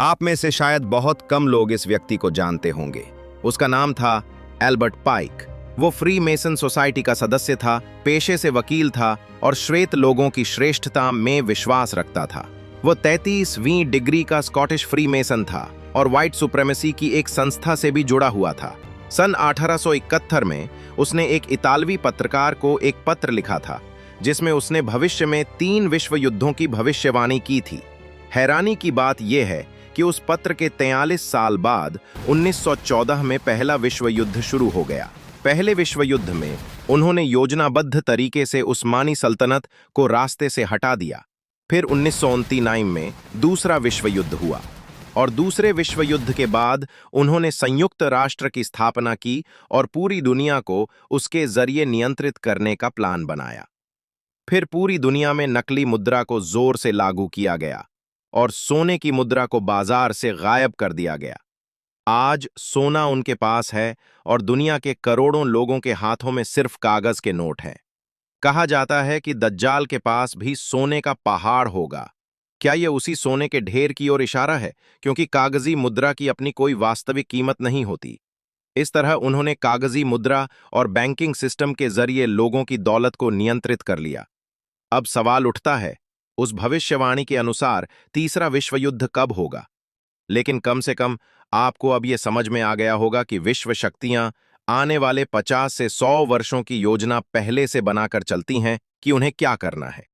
आप में से शायद बहुत कम लोग इस व्यक्ति को जानते होंगे। उसका नाम था एल्बर्ट पाइक। वो फ्री मेसन सोसाइटी का सदस्य था, पेशे से वकील था और श्वेत लोगों की श्रेष्ठता में विश्वास रखता था। वो 33वीं डिग्री का स्कॉटिश फ्री मेसन था और व्हाइट सुप्रेमेसी की एक संस्था से भी जुड़ा हुआ था। सन 1871 में उसने एक इतालवी पत्रकार को एक पत्र लिखा था जिसमें उसने भविष्य में 3 विश्व युद्धों की भविष्यवाणी की थी। हैरानी की बात यह है कि उस पत्र के 43 साल बाद 1914 में पहला विश्व युद्ध शुरू हो गया। पहले विश्व युद्ध में उन्होंने योजनाबद्ध तरीके से उस्मानी सल्तनत को रास्ते से हटा दिया। फिर 1939 में दूसरा विश्व युद्ध हुआ और दूसरे विश्व युद्ध के बाद उन्होंने संयुक्त राष्ट्र की स्थापना की और पूरी दुनिया को उसके जरिए नियंत्रित करने का प्लान बनाया। फिर पूरी दुनिया में नकली मुद्रा को जोर से लागू किया गया और सोने की मुद्रा को बाजार से गायब कर दिया गया। आज सोना उनके पास है और दुनिया के करोड़ों लोगों के हाथों में सिर्फ कागज के नोट हैं। कहा जाता है कि दज्जाल के पास भी सोने का पहाड़ होगा। क्या यह उसी सोने के ढेर की ओर इशारा है, क्योंकि कागजी मुद्रा की अपनी कोई वास्तविक कीमत नहीं होती। इस तरह उन्होंने कागजी मुद्रा और बैंकिंग सिस्टम के जरिए लोगों की दौलत को नियंत्रित कर लिया। अब सवाल उठता है, उस भविष्यवाणी के अनुसार तीसरा विश्व युद्ध कब होगा? लेकिन कम से कम आपको अब यह समझ में आ गया होगा कि विश्व शक्तियां आने वाले 50 से 100 वर्षों की योजना पहले से बनाकर चलती हैं कि उन्हें क्या करना है।